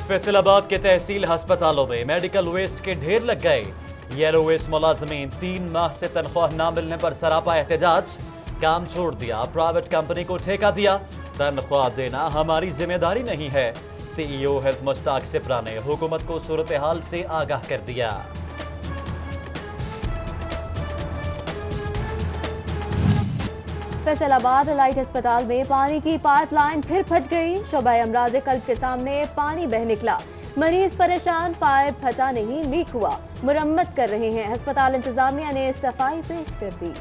फैसलाबाद के तहसील अस्पतालों में मेडिकल वेस्ट के ढेर लग गए। येलो वेस्ट मुलाजमीन 3 माह से तनख्वाह न मिलने पर सरापा एहतजाज, काम छोड़ दिया, प्राइवेट कंपनी को ठेका दिया, तनख्वाह देना हमारी जिम्मेदारी नहीं है। सीईओ हेल्थ मुश्ताक सिप्रा ने हुकूमत को सूरत हाल से आगाह कर दिया। फैसलाबाद लाइट अस्पताल में पानी की पाइपलाइन फिर फट गई। शोबा अमराज कल्ब के सामने पानी बह निकला, मरीज परेशान, पाइप फटा नहीं लीक हुआ, मुरम्मत कर रहे हैं। अस्पताल इंतजामिया ने सफाई पेश कर दी।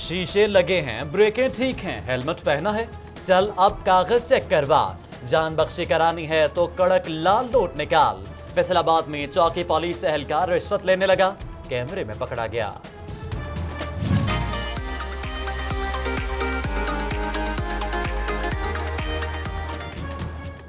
शीशे लगे हैं, ब्रेकें ठीक हैं, हेलमेट पहना है, चल अब कागज चेक करवा, जान बख्शी करानी है तो कड़क लाल नोट निकाल। फैसलाबाद में चौकी पुलिस एहलकार रिश्वत लेने लगा, कैमरे में पकड़ा गया।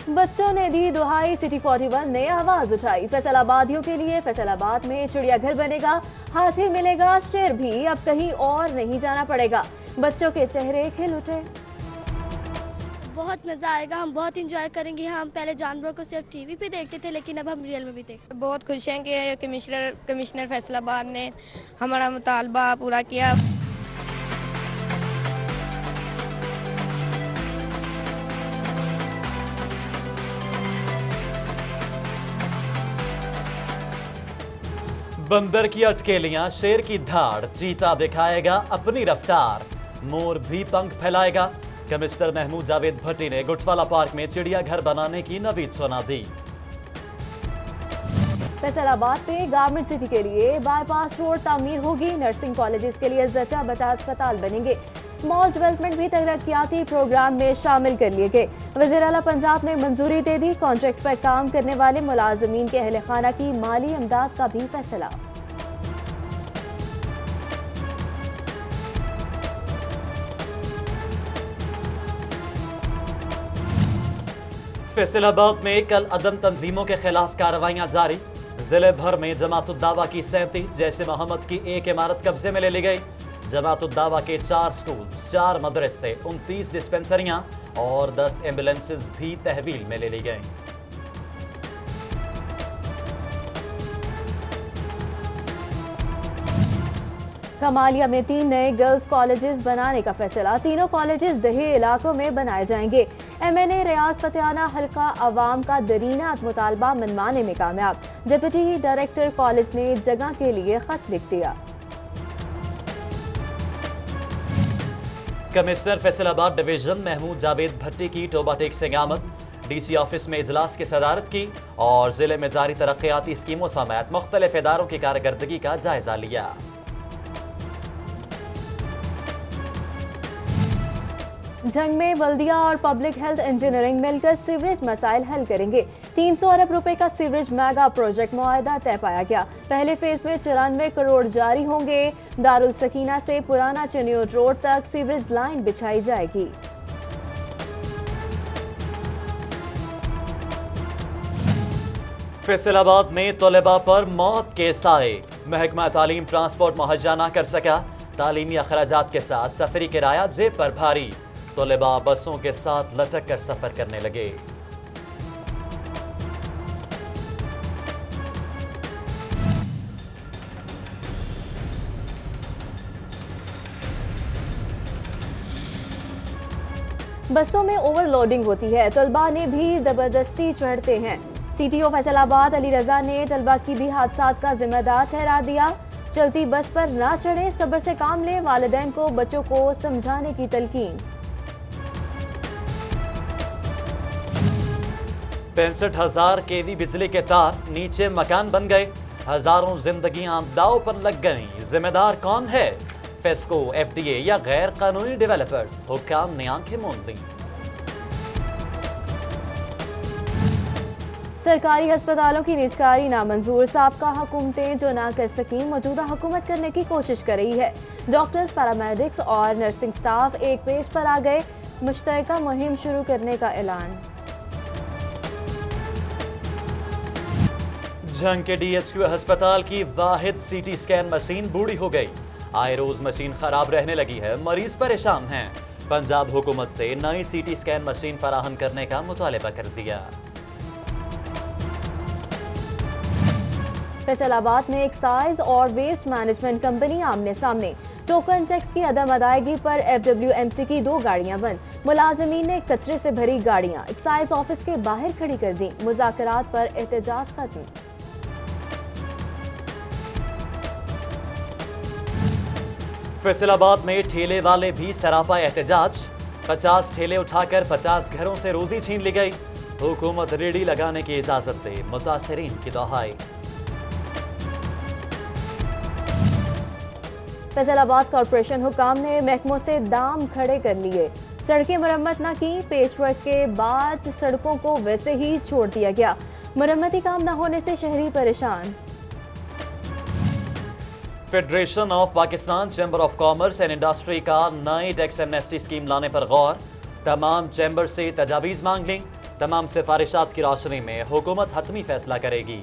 बच्चों ने दी दुहाई, सिटी 41 ने आवाज उठाई। फैसलाबादियों के लिए फैसलाबाद में चिड़ियाघर बनेगा, हाथी मिलेगा, शेर भी अब कहीं और नहीं जाना पड़ेगा। बच्चों के चेहरे खिल उठे। बहुत मजा आएगा, हम बहुत इंजॉय करेंगे। हम पहले जानवरों को सिर्फ टीवी पे देखते थे, लेकिन अब हम रियल में भी देखते हैं। बहुत खुश हैं कि कमिश्नर फैसलाबाद ने हमारा मुतालबा पूरा किया। बंदर की अटकेलियां, शेर की धाड़, चीता दिखाएगा अपनी रफ्तार, मोर भी पंख फैलाएगा। कमिश्नर महमूद जावेद भट्टी ने गुटवाला पार्क में चिड़ियाघर बनाने की नवीद सुना दी। फैसलाबाद पे गारमेंट सिटी के लिए बाईपास रोड तामीर होगी। नर्सिंग कॉलेजेस के लिए जचा बचा अस्पताल बनेंगे। स्मॉल डेवलपमेंट भी तरक्याती प्रोग्राम में शामिल कर लिए गए। वज़ीर आला पंजाब ने मंजूरी दे दी। कॉन्ट्रैक्ट पर काम करने वाले मुलाजमीन के अहले खाना की माली इमदाद का भी फैसला। फैसलाबाद में कल अदम तंजीमों के खिलाफ कार्रवाइयां जारी। जिले भर में जमातुद्दावा की 37, जैश मोहम्मद की एक इमारत कब्जे में ले ली गई। जमातुद्दावा के 4 स्कूल्स, 4 मदरसे, 29 डिस्पेंसरियां और 10 एम्बुलेंसेज भी तहवील में ले ली गई। कमालिया में 3 नए गर्ल्स कॉलेजेस बनाने का फैसला। तीनों कॉलेजेस दही इलाकों में बनाए जाएंगे। एमएनए रियाज फतेहाना हल्का अवाम का दरीनात मुतालबा मनवाने में कामयाब। डिप्टी डायरेक्टर कॉलेज ने जगह के लिए खत लिख दिया। कमिश्नर फैसलाबाद डिवीजन महमूद जावेद भट्टी की टोबा टेक से आमद। डीसी ऑफिस में इजलास की सदारत की और जिले में जारी तरक्याती स्कीमों समेत मुख्तलिफ इदारों की कारकर्दगी का जायजा लिया। जंग में बल्दिया और पब्लिक हेल्थ इंजीनियरिंग मिलकर सीवरेज मसाइल हल करेंगे। 300 अरब रुपए का सीवरेज मेगा प्रोजेक्ट मुआहदा तय पाया गया। पहले फेज में 94 करोड़ जारी होंगे। दारुल सकीना से पुराना चनियोट रोड तक सीवरेज लाइन बिछाई जाएगी। फैसलाबाद में तलबा पर मौत के साए, महकमा तालीम ट्रांसपोर्ट मुहैया न कर सका। तालीमी अखराजात के साथ सफरी किराया जेब पर भारी। तलबा बसों के साथ लटक कर सफर करने लगे। बसों में ओवरलोडिंग होती है, तलबा ने भी जबरदस्ती चढ़ते हैं। सीटीओ फैसलाबाद अली रजा ने तलबा की भी हादसात का जिम्मेदार ठहरा दिया। चलती बस पर ना चढ़े, सब्र से काम लें, वालिदैन को बच्चों को समझाने की तलकीन। 65,000 केवी बिजली के तार, नीचे मकान बन गए, हजारों जिंदगियां दाव पर लग गईं। जिम्मेदार कौन है? फेस्को, एफडीए या गैर कानूनी डेवलपर्स? हुक्काम ने आंखें मूंद दी। सरकारी अस्पतालों की निजकारी नामंजूर। साबका हुकूमतें जो ना कर सकी, मौजूदा हुकूमत करने की कोशिश कर रही है। डॉक्टर्स, पैरामेडिक्स और नर्सिंग स्टाफ एक पेज पर आ गए। मुश्तरका मुहिम शुरू करने का ऐलान। जंग के डीएचक्यू अस्पताल की वाहिद सीटी स्कैन मशीन बूढ़ी हो गई। آئے روز مشین خراب رہنے لگی ہے، مریض پریشان ہیں۔ پنجاب حکومت سے نئی سی ٹی اسکین مشین فراہم کرنے کا مطالبہ کر دیا۔ فیصل آباد میں ایکسائز اور ویسٹ مینجمنٹ کمپنی آمنے سامنے، ٹوکن ٹیکس کی عدم ادائیگی پر FWMC کی 2 گاڑیاں بند، ملازمین نے کچرے سے بھری گاڑیاں ایکسائز آفس کے باہر کھڑی کر دیں، مذاکرات پر احتجاج ختم۔ فیصل آباد میں ٹھیلے والے بھی سراپا احتجاج، 50 ٹھیلے اٹھا کر 50 گھروں سے روزی چھین لی گئی، حکومت ریڑھی لگانے کی اجازت دے، متاثرین کی دہائی۔ فیصل آباد کارپوریشن حکام نے محکموں سے دام کھڑے کر لیے، سڑکیں مرمت نہ کی، پیچ ورک کے بعد سڑکوں کو ویسے ہی چھوڑ دیا گیا، مرمتی کام نہ ہونے سے شہری پریشان۔ Federation of Pakistan chamber of commerce and industry کا نئی ٹیکس ایمنیسٹی اسکیم لانے پر غور، تمام چیمبر سے تجاویز مانگ لیں، تمام سفارشات کی روشنی میں حکومت حتمی فیصلہ کرے گی۔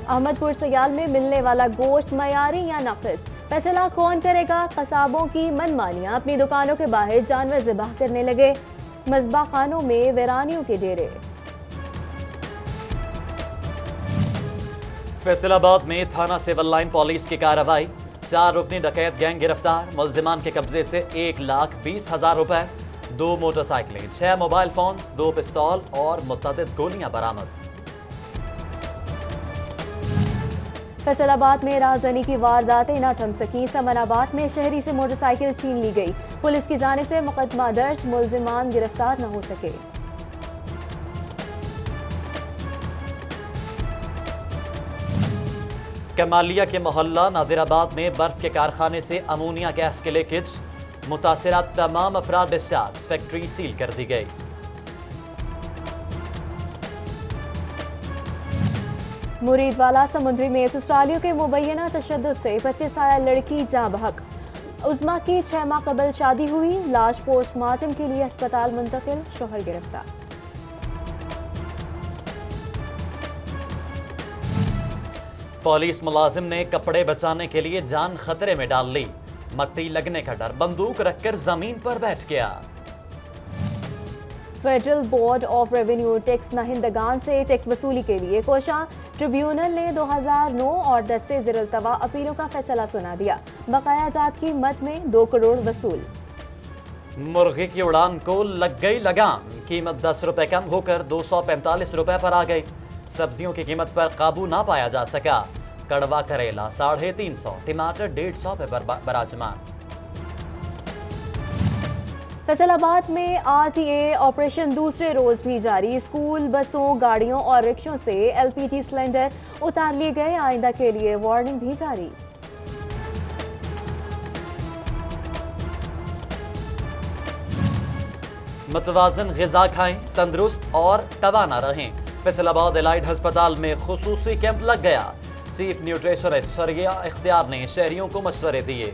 احمد پور سیال میں ملنے والا گوشت معیاری یا ناقص، فیصلہ کون کرے گا؟ قصابوں کی من مانیاں، اپنی دکانوں کے باہر جانور ذبح کرنے لگے، مذبح خانوں میں ویرانیوں کے ڈیرے۔ فیصل آباد میں تھانہ سول لائن پولیس کی کارروائی، 4 رکنی ڈکیت گینگ گرفتار، ملزمان کے قبضے سے 1,20,000 روپے، 2 موٹر سائیکلیں، 6 موبائل فونز، 2 پستول اور متعدد گولیاں برآمد۔ فیصل آباد میں رازدنی کی وارداتیں نہ تھم سکیں، سمن آباد میں شہری سے موٹر سائیکل چھین لی گئی، پولیس کی جانب سے مقدمہ درج، ملزمان گرفتار نہ ہو سکے۔ کمالیہ کے محلہ نادر آباد میں برف کے کارخانے سے امونیا گیس کے لیکیج، متاثرہ تمام افراد ڈسچارج، فیکٹری سیل کر دی گئی۔ مرید والا سمندری میں سسرالیوں کے مبینہ تشدد سے 25 سالہ لڑکی جاں بحق، عظمیٰ کی 6 ماہ قبل شادی ہوئی، لاش پوسٹ مارٹم کے لیے اسپتال منتقل، شوہر گرفتار۔ پولیس ملازم نے کپڑے بچانے کے لیے جان خطرے میں ڈال لی، مٹی لگنے کا ڈر، بندوق رکھ کر زمین پر بیٹھ گیا۔ Federal board of revenue tax نہندگان سے ٹیکس وصولی کے لیے کوشاں، ٹریبیونل نے 2009 اور 10 سے زیر التوا اپیلوں کا فیصلہ سنا دیا، بقایا جات کی مد میں 2 کروڑ وصول۔ مرغی کی اڑان کو لگ گئی لگام، قیمت 10 روپے کم ہو کر 245 روپے پر آ گئی، سبزیوں کی قیمت پر قابو نہ پایا جا سکا، کڑوا کریلا 350، ٹماٹر 150 پہ براجمان۔ فیصل آباد میں RTA آپریشن دوسرے روز بھی جاری، اسکول بسوں، گاڑیوں اور رکشوں سے LPG سلنڈر اتار لیے گئے، آئندہ کے لیے وارننگ بھی جاری۔ متوازن غذا کھائیں، تندرست اور توانا رہیں، فیصل آباد الائڈ ہسپتال میں خصوصی کیمپ لگ گیا، چیف نیوٹریشنسٹ شریعہ اختیار نے شہریوں کو مشورے دیے۔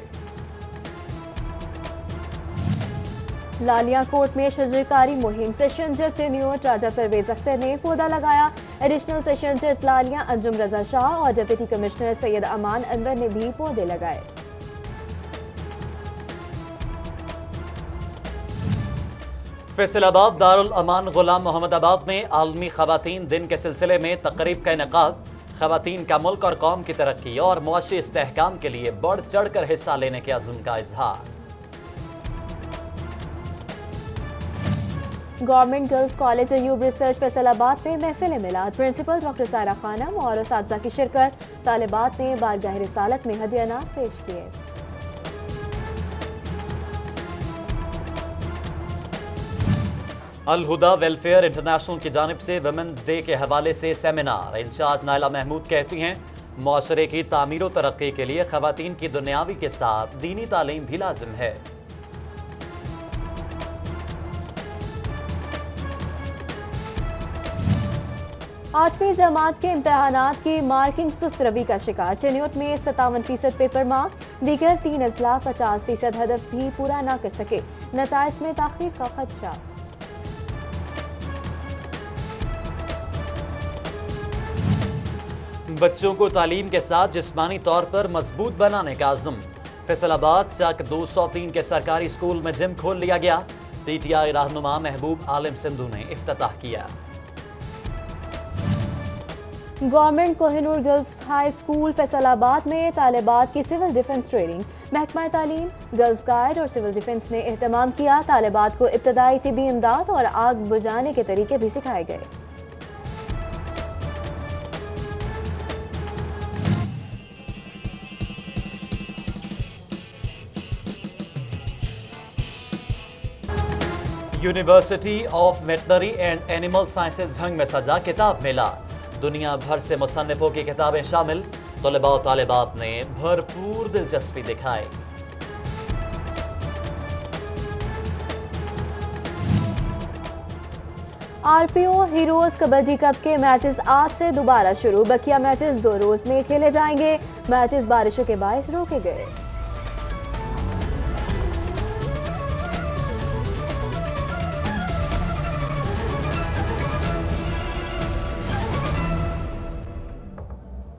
لالیاں کوٹ میں شجرکاری مہم، سیشن جج سینیور راجہ پرویز اختر نے پودا لگایا، ایڈیشنل سیشن جج لالیاں انجم رضا شاہ اور ڈپٹی کمشنر سید امان انور نے بھی پودے لگائے۔ فیصل آباد دارالامان غلام محمد آباد میں عالمی خواتین دن کے سلسلے میں تقریب کا انعقاد، خواتین کا ملک اور قوم کی ترقی اور معاشی استحکام کے لیے بڑھ چڑھ کر حصہ لینے کے عزم کا اظہار۔ Government girls college Ayub research Faisal آباد میں محفل میلاد، پرنسپل ڈاکٹر سائرہ خانم اور اساتذہ کی شرکت، طالبات نے بارگاہ رسالت میں ہدیہ نام پیش کیے۔ الہدا ویلفیئر انٹرنیشنل کی جانب سے ویمنز ڈے کے حوالے سے سیمینار، انچارج نائلہ محمود کہتی ہیں معاشرے کی تعمیر و ترقی کے لیے خواتین کی دنیاوی کے ساتھ دینی تعلیم بھی لازم ہے۔ 8ویں جماعت کے امتحانات کی مارکنگ سست روی کا شکار، چنیوٹ میں 57% پیپر مارک، دیگر 3 اضلاع 50% ہدف بھی پورا نہ کر سکے، نتائج میں تاخیر کا خدشہ۔ बच्चों को तालीम के साथ जिस्मानी तौर पर मजबूत बनाने का आज़म। फैसलाबाद चक 203 के सरकारी स्कूल में जिम खोल लिया गया। पीटीआई रहनुमा महबूब आलिम सिंधु ने इफ्तिताह किया। Government Kohinoor girls high school Faisalabad में तालिबात की सिविल डिफेंस ट्रेनिंग। महकमा तालीम, गर्ल्स गाइड और सिविल डिफेंस ने एहतमाम किया। तालिबात को इब्तदाई तिबी इमदाद और आग बुझाने के तरीके भी सिखाए गए। University of veterinary and animal sciences Jhang में सजा किताब मेला। दुनिया भर से मुसन्निफों की किताबें शामिल। तलबा और तालिबात ने भरपूर दिलचस्पी दिखाई। आरपीओ हीरोज कबड्डी कप के मैचेस आज से दोबारा शुरू। बकिया मैचेस 2 रोज में खेले जाएंगे। मैचेस बारिशों के बायस रोके गए।